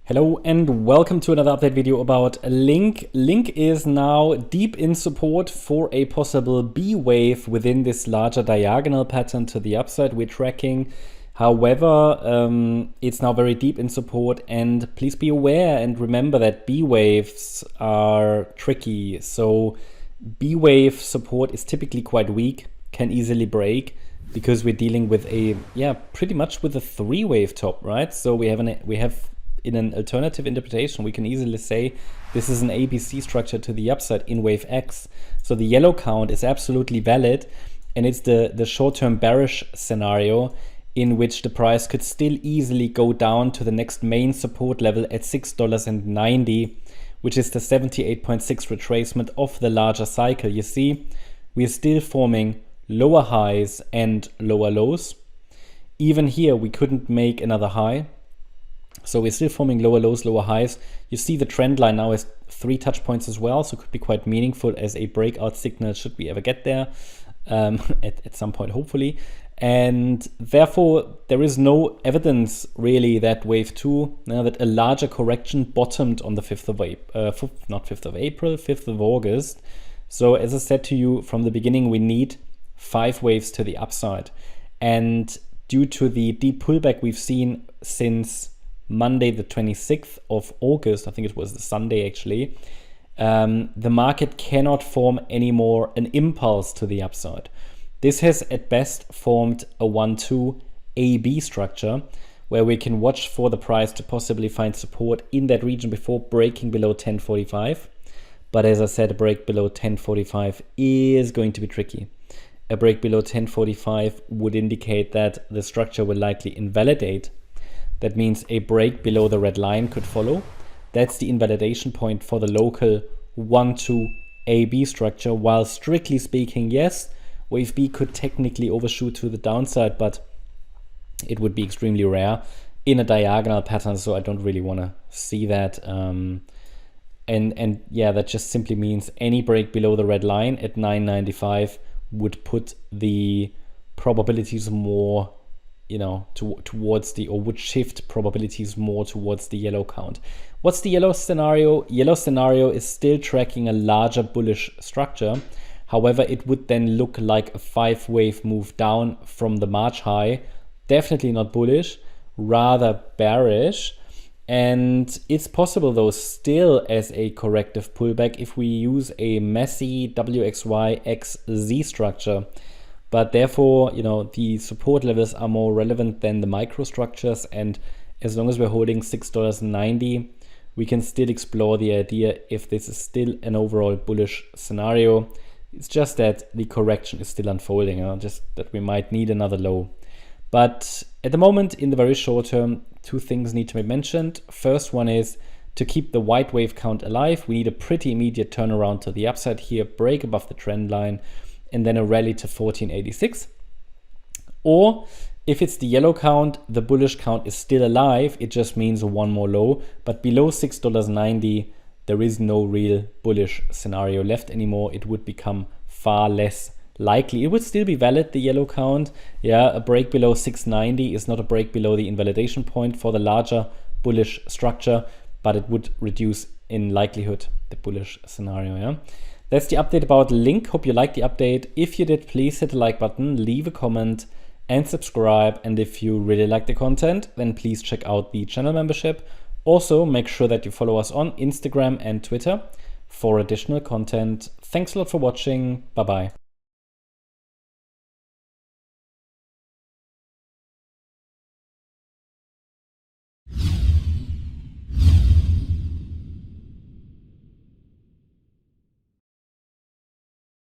Hello and welcome to another update video about Link. Link is now deep in support for a possible B wave within this larger diagonal pattern to the upside we're tracking. However, it's now very deep in support, and please be aware and remember that B waves are tricky. So B wave support is typically quite weak, can easily break, because we're dealing with pretty much with a 3-wave top, right? So we have in an alternative interpretation, we can easily say this is an ABC structure to the upside in wave X. So the yellow count is absolutely valid, and it's the short-term bearish scenario in which the price could still easily go down to the next main support level at $6.90, which is the 78.6 retracement of the larger cycle. You see, we're still forming lower highs and lower lows. Even here, we couldn't make another high. So we're still forming lower lows, lower highs. You see the trend line now has 3 touch points as well, so it could be quite meaningful as a breakout signal should we ever get there at some point, hopefully. And therefore, there is no evidence really that wave 2, that a larger correction bottomed on the 5th of April, 5th of August. So as I said to you from the beginning, we need 5 waves to the upside. And due to the deep pullback we've seen since Monday, the 26th of August, I think it was the Sunday actually, the market cannot form anymore an impulse to the upside. This has at best formed a 1-2 AB structure where we can watch for the price to possibly find support in that region before breaking below 1045. But as I said, a break below 1045 is going to be tricky. A break below 1045 would indicate that the structure will likely invalidate. That means a break below the red line could follow. That's the invalidation point for the local 1-2 AB structure. While strictly speaking, yes, wave B could technically overshoot to the downside, but it would be extremely rare in a diagonal pattern, so I don't really want to see that. And that just simply means any break below the red line at 995 would put the probabilities more towards would shift probabilities more towards the yellow count. What's the yellow scenario? Yellow scenario is still tracking a larger bullish structure. However, it would then look like a 5-wave move down from the March high. Definitely not bullish, rather bearish. And it's possible though still as a corrective pullback if we use a messy WXY-XZ structure. But therefore, the support levels are more relevant than the microstructures. And as long as we're holding $6.90, we can still explore the idea if this is still an overall bullish scenario. It's just that the correction is still unfolding, just that we might need another low. But at the moment, in the very short term, 2 things need to be mentioned. First one is to keep the white wave count alive. We need a pretty immediate turnaround to the upside here, break above the trend line, and then a rally to 1486. Or if it's the yellow count, the bullish count is still alive. It just means one more low, but below $6.90, there is no real bullish scenario left anymore. It would become far less likely. It would still be valid, the yellow count. Yeah, a break below 690 is not a break below the invalidation point for the larger bullish structure, but it would reduce in likelihood the bullish scenario. Yeah. That's the update about Link. Hope you liked the update. If you did, please hit the like button, leave a comment and subscribe. And if you really like the content, then please check out the channel membership. Also, make sure that you follow us on Instagram and Twitter for additional content. Thanks a lot for watching. Bye-bye.